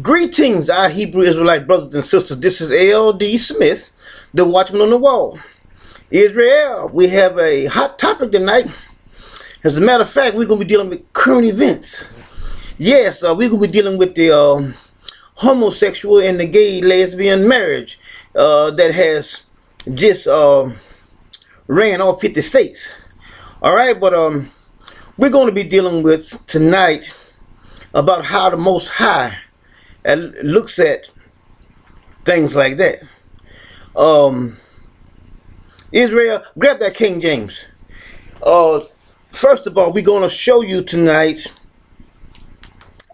Greetings, our Hebrew Israelite brothers and sisters. This is L.D. Smith, the watchman on the wall. Israel, we have a hot topic tonight. As a matter of fact, we're going to be dealing with current events. Yes, we're going to be dealing with the homosexual and the gay lesbian marriage that has just ran all 50 states. All right, but we're going to be dealing with tonight about how the Most High looks at things like that. Israel, grab that King James. First of all, we're going to show you tonight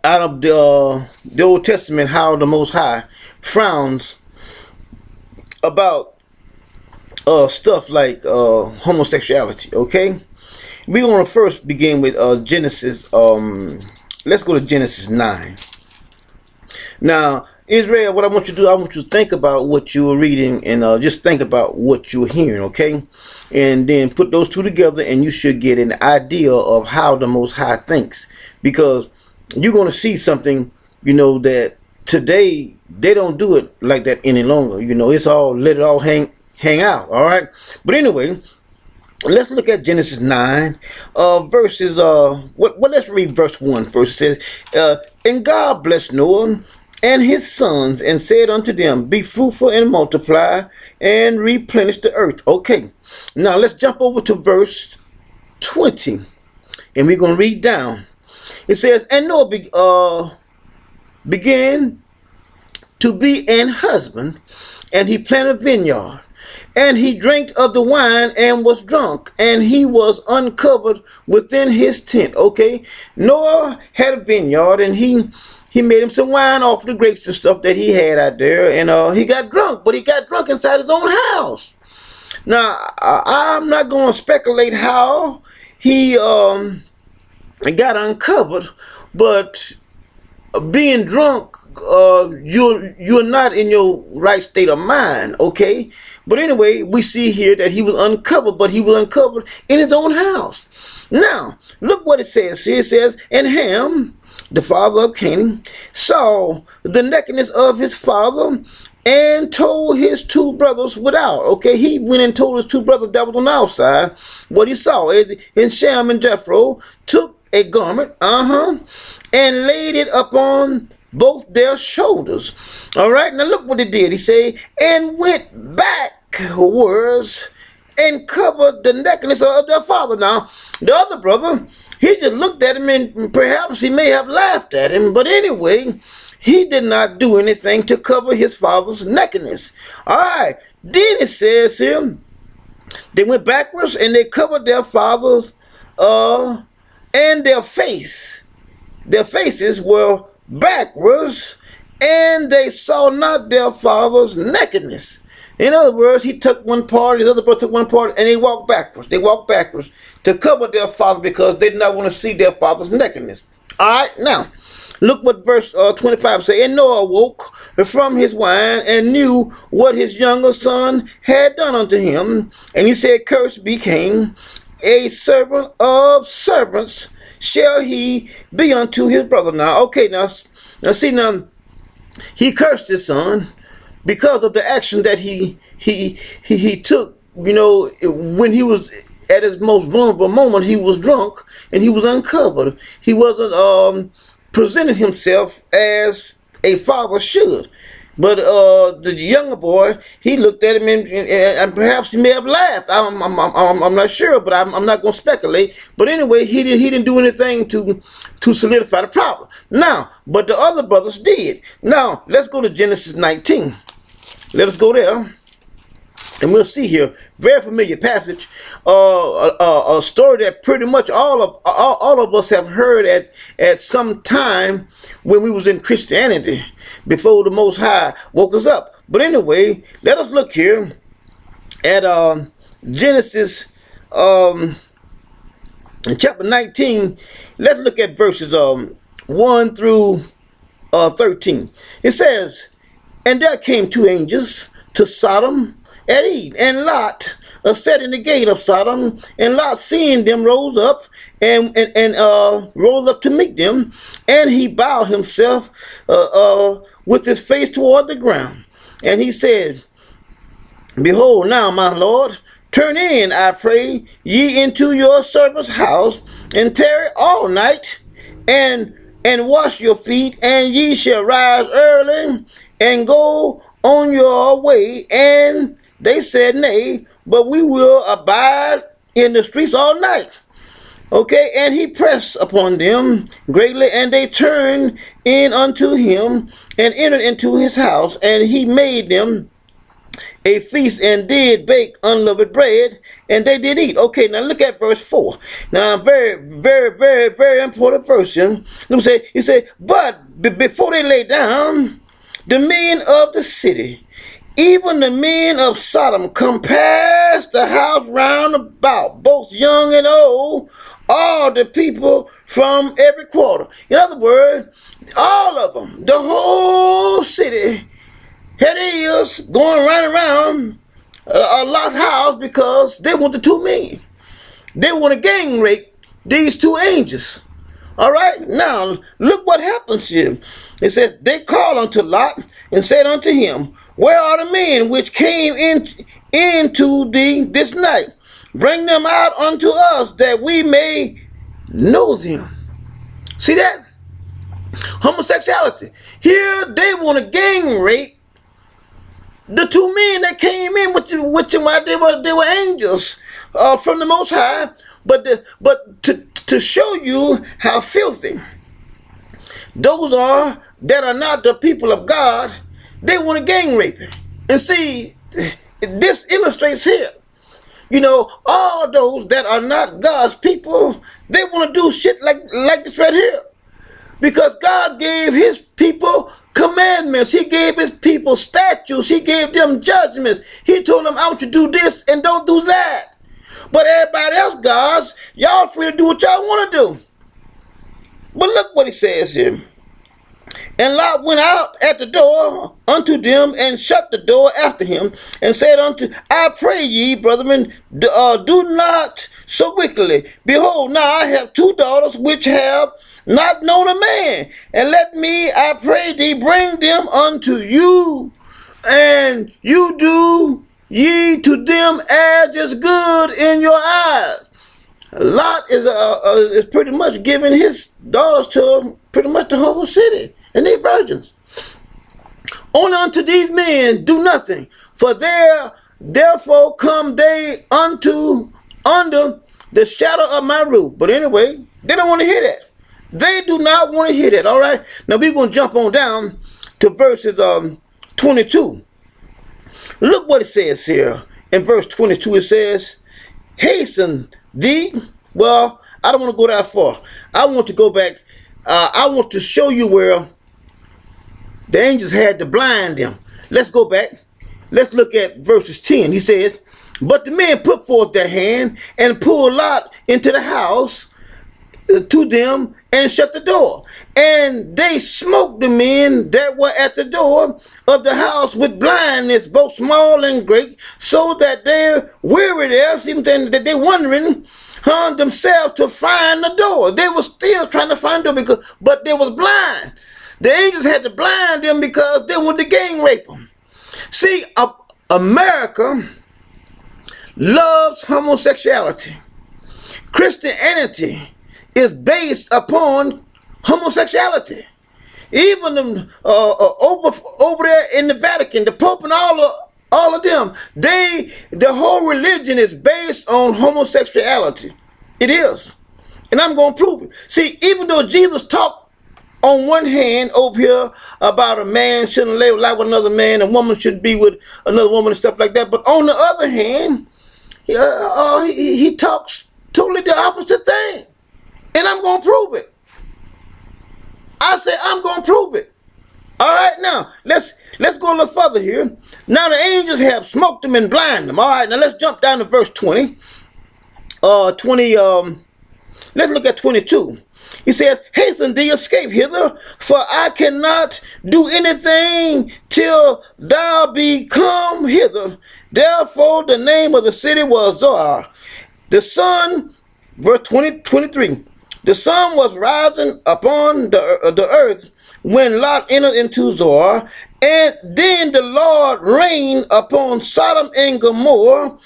out of the Old Testament how the Most High frowns about stuff like homosexuality. Okay, we're going to first begin with Genesis. Let's go to Genesis 9. Now, Israel, what I want you to do, I want you to think about what you were reading and just think about what you're hearing, okay? And then put those two together and you should get an idea of how the Most High thinks. Because you're going to see something, you know, that today they don't do it like that any longer. You know, it's all, let it all hang out, all right? But anyway, let's look at Genesis 9, verses, let's read verse 1 first. It says, and God blessed Noah and his sons, and said unto them, be fruitful and multiply, and replenish the earth. Okay, now let's jump over to verse 20, and we're going to read down. It says, and Noah began to be an husband, and he planted a vineyard, and he drank of the wine and was drunk, and he was uncovered within his tent. Okay, Noah had a vineyard, and he made him some wine off the grapes and stuff that he had out there, and he got drunk, but he got drunk inside his own house. Now, I'm not going to speculate how he got uncovered, but being drunk, you're not in your right state of mind, okay? But anyway, we see here that he was uncovered, but he was uncovered in his own house. Now, look what it says here. It says, and Ham, the father of Canaan, saw the nakedness of his father and told his two brothers without. Okay, he went and told his two brothers that was on the outside what he saw. And Shem and Jethro took a garment, and laid it upon both their shoulders. All right, now look what he did. He said, and went backwards and covered the nakedness of their father. Now, the other brother, he just looked at him, and perhaps he may have laughed at him. But anyway, he did not do anything to cover his father's nakedness. All right. Then it says here, they went backwards and they covered their fathers and their face. Their faces were backwards, and they saw not their father's nakedness. In other words, he took one part, his other brother took one part, and they walked backwards. They walked backwards to cover their father because they did not want to see their father's nakedness. All right, now, look what verse 25 says. And Noah awoke from his wine and knew what his younger son had done unto him. And he said, cursed be Cain, a servant of servants shall he be unto his brother. Now, okay, now see, now, he cursed his son because of the action that he took, you know, when he was at his most vulnerable moment. He was drunk and he was uncovered. He wasn't presenting himself as a father should. But the younger boy, he looked at him and perhaps he may have laughed. I'm not sure, but I'm not going to speculate. But anyway, he didn't do anything to solidify the problem. Now, but the other brothers did. Now, let's go to Genesis 19. Let us go there, and we'll see here. Very familiar passage. A story that pretty much all of us have heard at some time when we was in Christianity, before the Most High woke us up. But anyway, let us look here at Genesis chapter 19. Let's look at verses 1 through 13. It says, and there came two angels to Sodom at eve. And Lot sat in the gate of Sodom, and Lot, seeing them, rose up and rose up to meet them, and he bowed himself with his face toward the ground. And he said, Behold, now, my Lord, turn in, I pray, ye into your servant's house, and tarry all night, and wash your feet, and ye shall rise early, and go on your way. And they said, Nay, but we will abide in the streets all night. Okay, and he pressed upon them greatly, and they turned in unto him, and entered into his house, and he made them a feast, and did bake unleavened bread, and they did eat. Okay, now look at verse 4. Now, very, very, very, very important verse. Let me say, he said, but before they lay down, the men of the city, even the men of Sodom, compassed the house round about, both young and old, all the people from every quarter. In other words, all of them, the whole city, here they is going right around Lot's house because they want the two men. They want to gang rape these two angels. All right, now look what happens here. It says, they called unto Lot and said unto him, Where are the men which came into thee this night? Bring them out unto us, that we may know them. See that? Homosexuality. Here they want to gang rape the two men that came in with while they were angels from the Most High, but to show you how filthy those are that are not the people of God, they want to gang rape it. And see, this illustrates here. You know, all those that are not God's people, they want to do shit like this right here, because God gave His people commandments. He gave His people statutes. He gave them judgments. He told them, I want you to do this and don't do that. But everybody else, gods, y'all free to do what y'all want to do. But look what he says here. And Lot went out at the door unto them, and shut the door after him, and said unto, I pray ye, brethren, do not so wickedly. Behold, now I have two daughters which have not known a man, and let me, I pray thee, bring them unto you, and you do ye to them as is good in your eyes. Lot is pretty much giving his daughters to pretty much the whole city, and they virgins. Only unto these men do nothing, for therefore come they under the shadow of my roof. But anyway, they don't want to hear that. They do not want to hear that. All right. Now we're going to jump on down to verses 22. Look what it says here. In verse 22 it says, hasten thee. Well, I don't want to go that far. I want to go back. I want to show you where the angels had to blind them. Let's go back. Let's look at verses 10. He says, but the men put forth their hand and pulled Lot into the house to them and shut the door. And they smote the men that were at the door of the house with blindness, both small and great, so that they weary there, that they wondering themselves to find the door. They were still trying to find the door, but they was blind. The angels had to blind them because they wanted to gang rape them. See, America loves homosexuality. Christianity is based upon homosexuality. Even over there in the Vatican, the Pope and all of them, the whole religion is based on homosexuality. It is. And I'm going to prove it. See, even though Jesus talked on one hand over here about a man shouldn't lie with another man, a woman shouldn't be with another woman and stuff like that, but on the other hand, he talks totally the opposite thing. And I'm going to prove it. I say I'm going to prove it. All right, now, let's go a little further here. Now the angels have smoked them and blinded them. All right, now let's jump down to verse 20. Let's look at 22. He says, hasten thee, escape hither, for I cannot do anything till thou be come hither. Therefore the name of the city was Zoar. The sun, verse 23, the sun was rising upon the earth when Lot entered into Zoar, and then the Lord rained upon Sodom and Gomorrah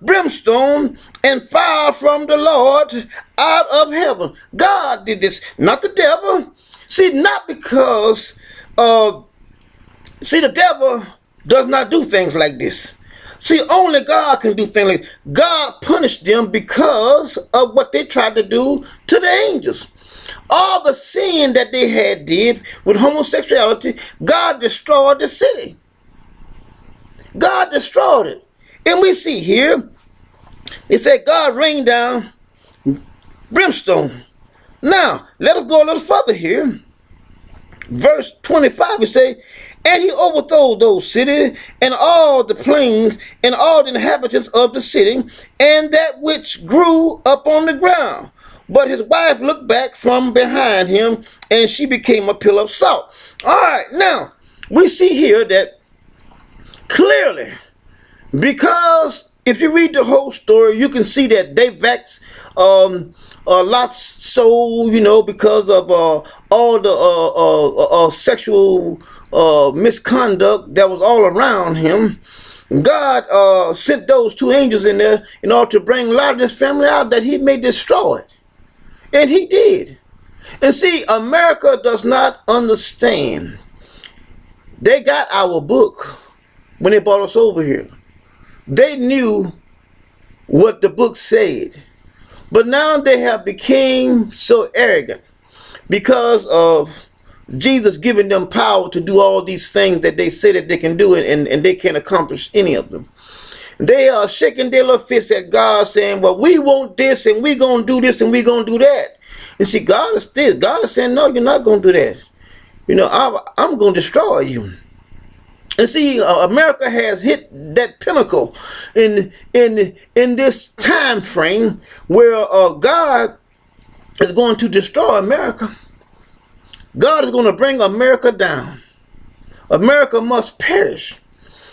brimstone and fire from the Lord out of heaven. God did this, not the devil. See, not because, the devil does not do things like this. See, only God can do things like this. God punished them because of what they tried to do to the angels. All the sin that they had did with homosexuality, God destroyed the city. God destroyed it. And we see here, it said God rained down brimstone. Now, let us go a little further here. Verse 25, it says, and he overthrew those cities and all the plains and all the inhabitants of the city and that which grew up on the ground. But his wife looked back from behind him, and she became a pillar of salt. All right, now, we see here that clearly, because if you read the whole story, you can see that they vexed Lot's soul, because of all the sexual misconduct that was all around him. God sent those two angels in there in order to bring Lot and his family out that he may destroy it. And he did. And see, America does not understand. They got our book when they brought us over here. They knew what the book said. But now they have become so arrogant because of Jesus giving them power to do all these things that they say that they can do, and they can't accomplish any of them. They are shaking their little fists at God, saying, well, we want this, and we're going to do this, and we're going to do that. And see, God is this. God is saying, no, you're not going to do that. I'm going to destroy you. And see, America has hit that pinnacle in this time frame where God is going to destroy America. God is going to bring America down. America must perish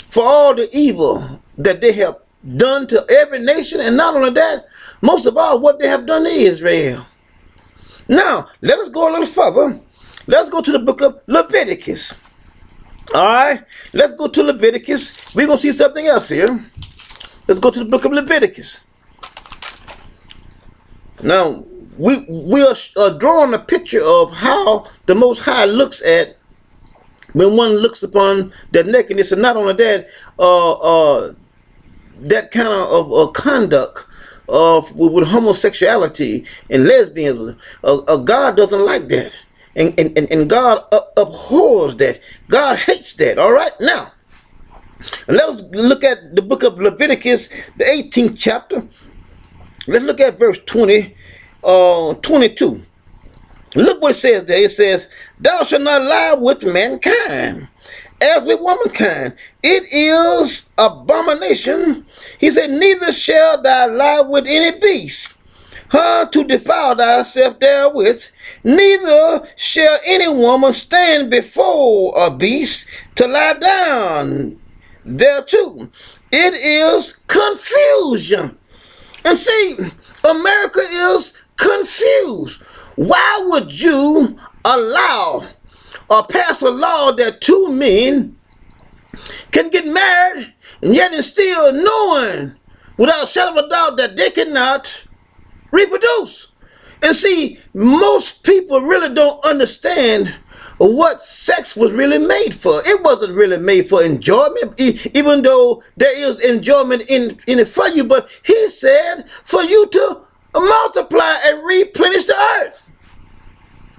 for all the evil that they have done to every nation, and not only that, most of all, what they have done to Israel. Now, let us go a little further. Let's go to the book of Leviticus. All right, let's go to Leviticus. We're going to see something else here. Let's go to the book of Leviticus. Now, we are drawing a picture of how the Most High looks at when one looks upon the nakedness, and not only that, that kind of conduct with homosexuality and lesbianism. God doesn't like that. And God abhors that. God hates that. All right? Now, let us look at the book of Leviticus, the 18th chapter. Let's look at verse 22. Look what it says there. It says, thou shalt not lie with mankind as with womankind. It is abomination. He said, neither shall thou lie with any beast, to defile thyself therewith. Neither shall any woman stand before a beast to lie down thereto. It is confusion. And see, America is confused. Why would you allow or pass a law that two men can get married, and yet and still knowing without a shadow of a doubt that they cannot reproduce? And see, most people really don't understand what sex was really made for. It wasn't really made for enjoyment, even though there is enjoyment in it for you. But he said for you to multiply and replenish the earth.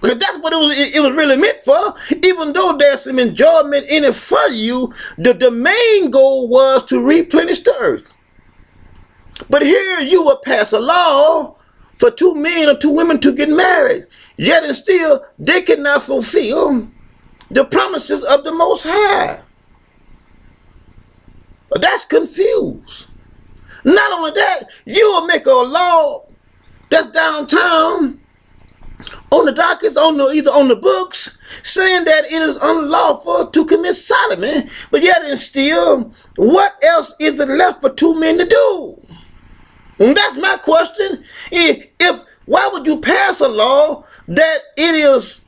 That's what it was really meant for. Even though there's some enjoyment in it for you, the main goal was to replenish the earth. But here you will pass a law for two men or two women to get married, yet and still they cannot fulfill the promises of the Most High. That's confused. Not only that, you will make a law that's downtown on the dockets, either on the books, saying that it is unlawful to commit sodomy. But yet and still, what else is there left for two men to do? And that's my question. Why would you pass a law that it is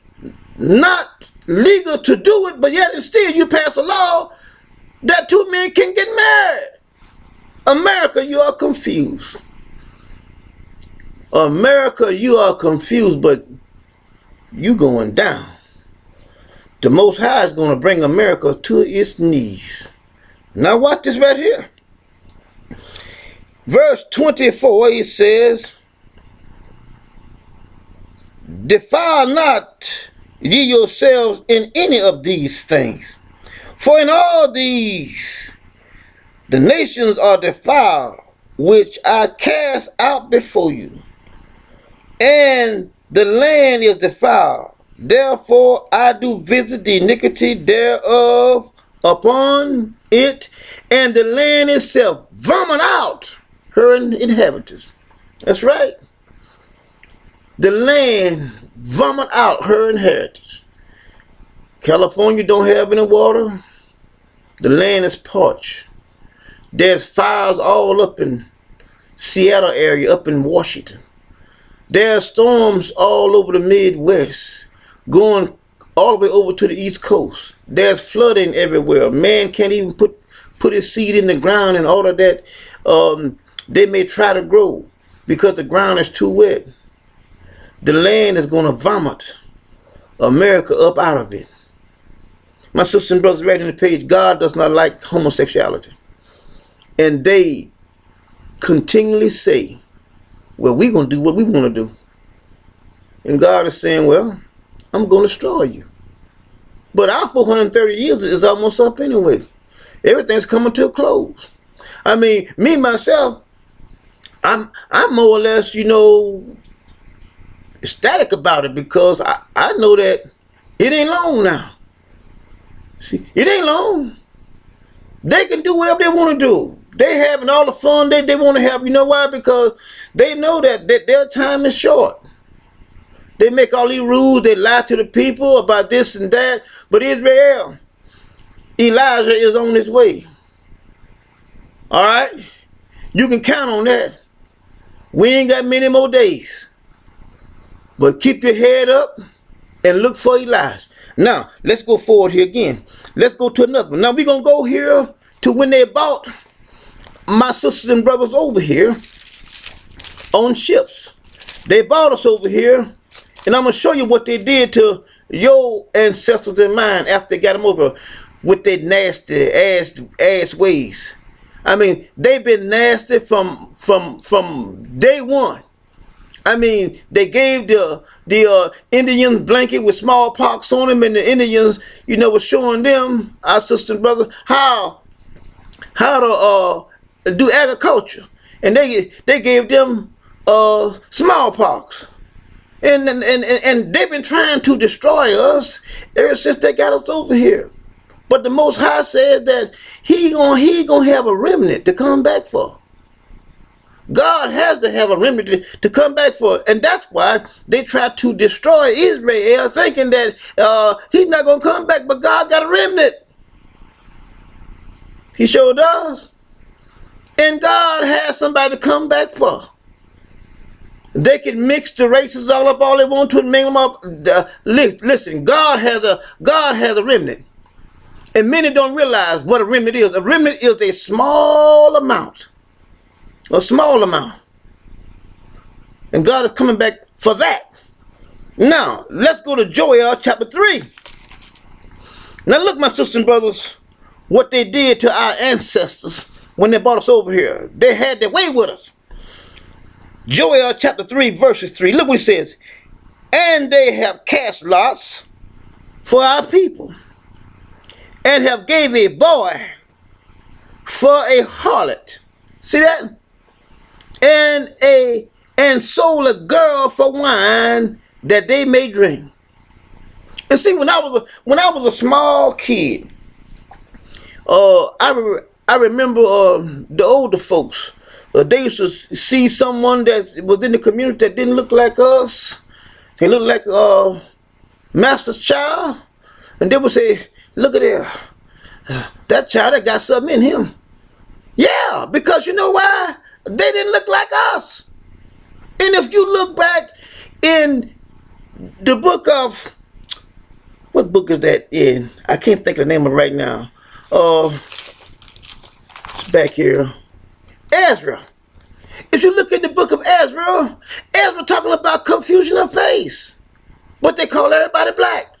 not legal to do it, but yet and still you pass a law that two men can get married? America, you are confused. America, you are confused, but you going down. The Most High is going to bring America to its knees. Now watch this right here. Verse 24, it says, defile not ye yourselves in any of these things, for in all these the nations are defiled, which I cast out before you, and the land is defiled. Therefore I do visit the iniquity thereof upon it, and the land itself vomit out her inhabitants. That's right. The land vomit out her inheritance. California don't have any water. The land is parched. There's fires all up in Seattle area, up in Washington. There are storms all over the Midwest, going all the way over to the East Coast. There's flooding everywhere. Man can't even put his seed in the ground, and all of that they may try to grow because the ground is too wet. The land is going to vomit America up out of it. My sisters and brothers, right in the page, God does not like homosexuality. And they continually say, well, we're going to do what we want to do. And God is saying, well, I'm going to destroy you. But our 430 years is almost up anyway. Everything's coming to a close. I mean, me, myself, I'm more or less, ecstatic about it, because I know that it ain't long now. See, it ain't long. They can do whatever they want to do. They having all the fun they want to have. You know why? Because they know that their time is short. They make all these rules. They lie to the people about this and that. But Israel, Elijah is on his way. All right? You can count on that. We ain't got many more days. But keep your head up and look for Elijah. Now, let's go forward here again. Let's go to another one. Now, we're going to go here to when they bought my sisters and brothers over here on ships. They bought us over here, and I'm going to show you what they did to your ancestors and mine after they got them over with their nasty ass ways. I mean, they've been nasty from day one. I mean, they gave the Indians blanket with smallpox on them, and the Indians, were showing them, our sisters and brothers, how to do agriculture, and they gave them smallpox, and they've been trying to destroy us ever since they got us over here. But the Most High says that he gonna have a remnant to come back for. God has to have a remnant to come back for, and that's why they tried to destroy Israel, thinking that he's not gonna come back. But God got a remnant. He sure does. And God has somebody to come back for. They can mix the races all up all they want to and make them up. Listen, God has a remnant. And many don't realize what a remnant is. A remnant is a small amount. A small amount. And God is coming back for that. Now, let's go to Joel chapter 3. Now look, my sisters and brothers, what they did to our ancestors when they brought us over here. They had their way with us. Joel chapter 3 verses 3. Look what it says. And they have cast lots for our people, and have gave a boy for a harlot. See that? And sold a girl for wine that they may drink. And see, when I was a small kid, I remember the older folks. They used to see someone that was in the community that didn't look like us, He looked like master's child. And they would say, look at there. That child that got something in him. Yeah, because you know why? They didn't look like us. And if you look back in the book of, what book is that in? I can't think of the name of it right now. It's back here. Ezra. If you look at the book of Ezra, Ezra talking about confusion of face. But they call everybody black.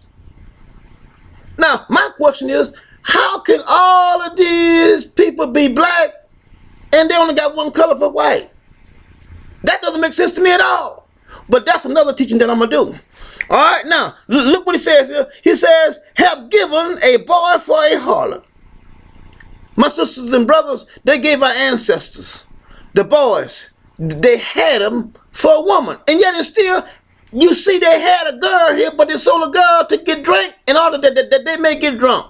Now, my question is, how can all of these people be black and they only got one color for white? That doesn't make sense to me at all. But that's another teaching that I'm going to do. All right, now, look what he says here. He says, have given a boy for a harlot. My sisters and brothers, they gave our ancestors, the boys, they had them for a woman. And yet it's still, you see they had a girl here, but they sold a girl to get drink in order that they may get drunk.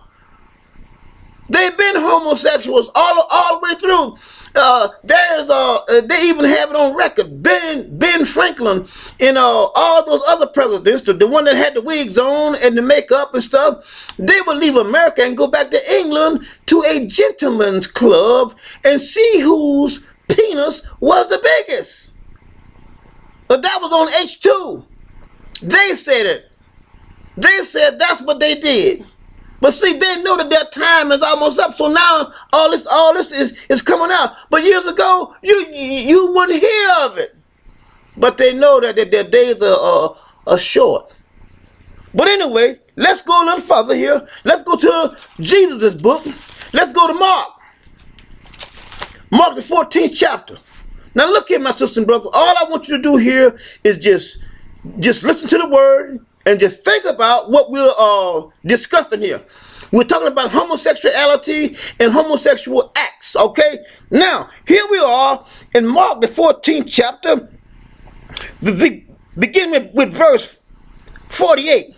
They've been homosexuals all the way through. They even have it on record. Ben Franklin and all those other presidents, the one that had the wigs on and the makeup and stuff, they would leave America and go back to England to a gentleman's club and see whose penis was the biggest. But that was on H2. They said it. They said that's what they did. But see, they know that their time is almost up, so now all this is coming out. But years ago, you wouldn't hear of it. But they know that their days are short. But anyway, let's go a little further here. Let's go to Jesus' book. Let's go to Mark. Mark the 14th chapter. Now look here, my sisters and brothers. All I want you to do here is just listen to the word and just think about what we're discussing here. We're talking about homosexuality and homosexual acts, okay? Now, here we are in Mark the 14th chapter, beginning with verse 48.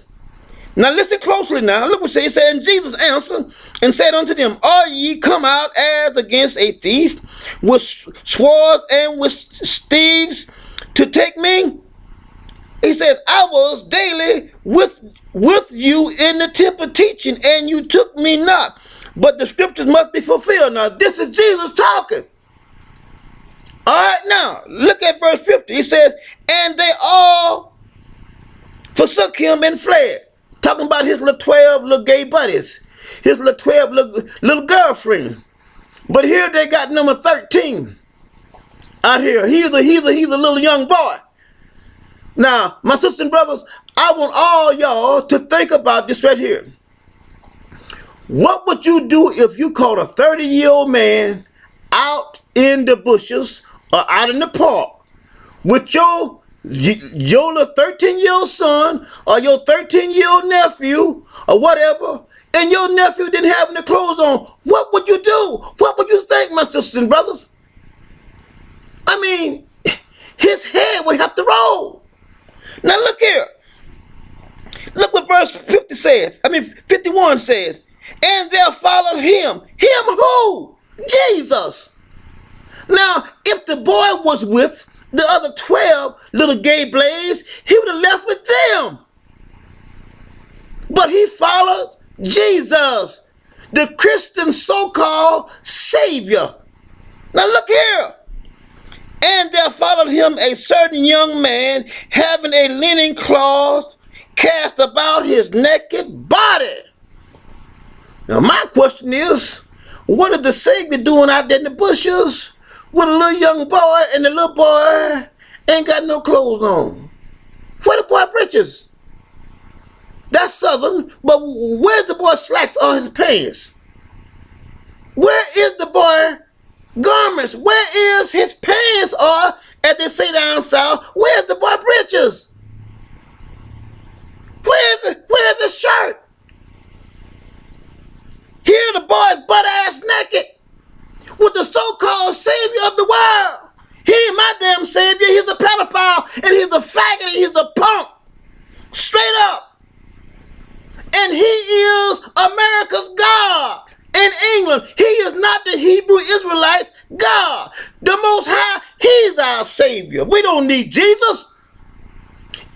Now listen closely now. Look what it says. It said, and Jesus answered and said unto them, are ye come out as against a thief with swords and with staves to take me? He says, I was daily with you in the temple teaching, and you took me not. But the scriptures must be fulfilled. Now, this is Jesus talking. All right, now, look at verse 50. He says, and they all forsook him and fled. Talking about his little 12 little gay buddies. His little 12 little girlfriend. But here they got number 13 out here. He's a little young boy. Now, my sisters and brothers, I want all y'all to think about this right here. What would you do if you caught a 30-year-old man out in the bushes or out in the park with your little 13-year-old son or your 13-year-old nephew or whatever, and your nephew didn't have any clothes on? What would you do? What would you think, my sisters and brothers? I mean, his head would have to roll. Now look here. Look what verse 51 says. And there followed him. Him who? Jesus. Now, if the boy was with the other 12 little gay blades, he would have left with them. But he followed Jesus, the Christian so-called Savior. Now look here. And there followed him a certain young man having a linen cloth cast about his naked body. Now my question is, what is the Savior doing out there in the bushes with a little young boy, and the little boy ain't got no clothes on? Where the boy breeches? That's southern, but where's the boy slacks or his pants? Where is the boy garments? Where is his pants, or as they say down south, where's the boy breeches? Where's the shirt? Here the boy's butt ass naked with the so-called Savior of the world. He ain't my damn Savior. He's a pedophile, and he's a faggot, and he's a punk. Straight up. And he is America's God. In England, he is not the Hebrew Israelites' God. The Most High, he's our Savior. We don't need Jesus.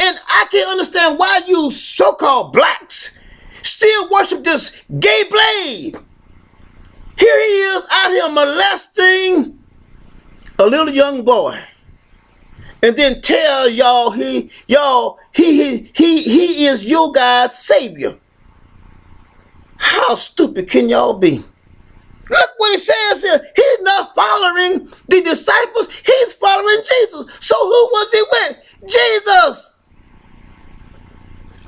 And I can't understand why you so-called blacks still worship this gay blade. Here he is out here molesting a little young boy. And then tell y'all he is your God's savior. How stupid can y'all be? Look what it says here. He's not following the disciples. He's following Jesus. So who was he with? Jesus.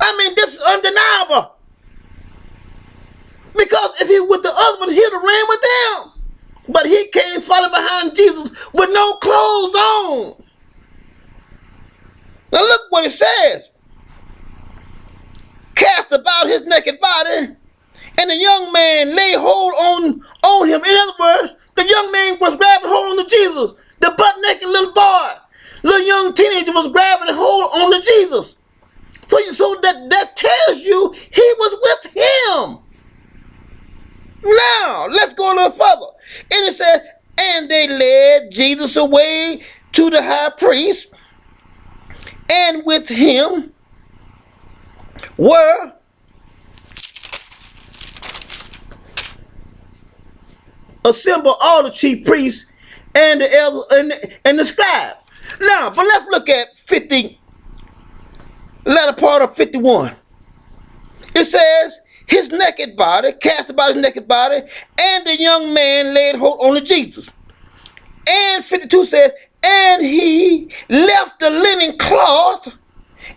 I mean, this is undeniable. Because if he was with the other one, he'd have ran with them. But he came following behind Jesus with no clothes on. Now look what it says. Cast about his naked body, and the young man laid hold on him. In other words, the young man was grabbing hold on to Jesus. The butt-naked little boy, little young teenager was grabbing hold on to Jesus. So that tells you he was with him. Now, let's go a little further. And it says, and they led Jesus away to the high priest, and with him were assembled all the chief priests and the elders and the scribes. Now, but let's look at latter part of 51. It says, his naked body, cast about his naked body, and the young man laid hold on to Jesus. And 52 says, and he left the linen cloth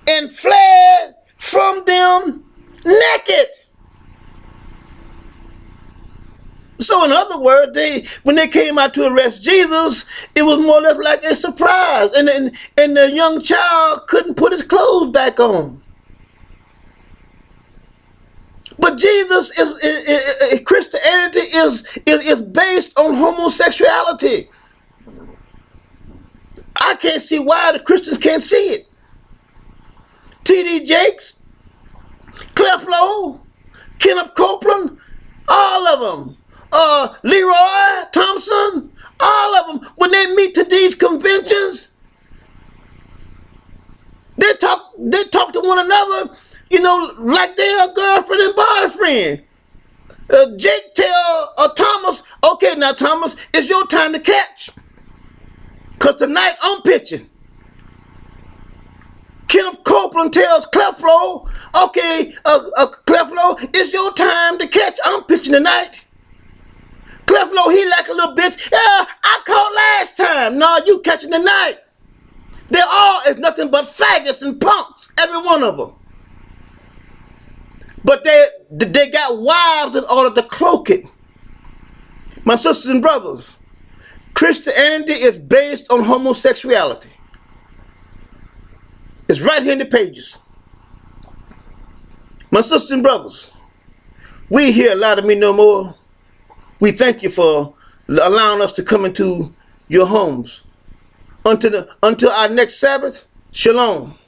and fled from them naked. So in other words, when they came out to arrest Jesus, it was more or less like a surprise. And the young child couldn't put his clothes back on. But Jesus Christianity is based on homosexuality. I can't see why the Christians can't see it. T.D. Jakes, Creflo, Kenneth Copeland, all of them. Leroy Thompson, all of them. When they meet to these conventions, they talk to one another, you know, like they're a girlfriend and boyfriend. Jake tell Thomas, okay, now Thomas, it's your time to catch. Because tonight I'm pitching. Kenneth Copeland tells Creflo, okay, Creflo, it's your time to catch. I'm pitching tonight. Creflo, he like a little bitch. Yeah, I caught last time. No, you catching tonight. They all is nothing but faggots and punks, every one of them. But they got wives in order to cloak it. My sisters and brothers, Christianity is based on homosexuality. It's right here in the pages. My sisters and brothers, we here, Lie to Me No More. We thank you for allowing us to come into your homes. Until our next Sabbath, shalom.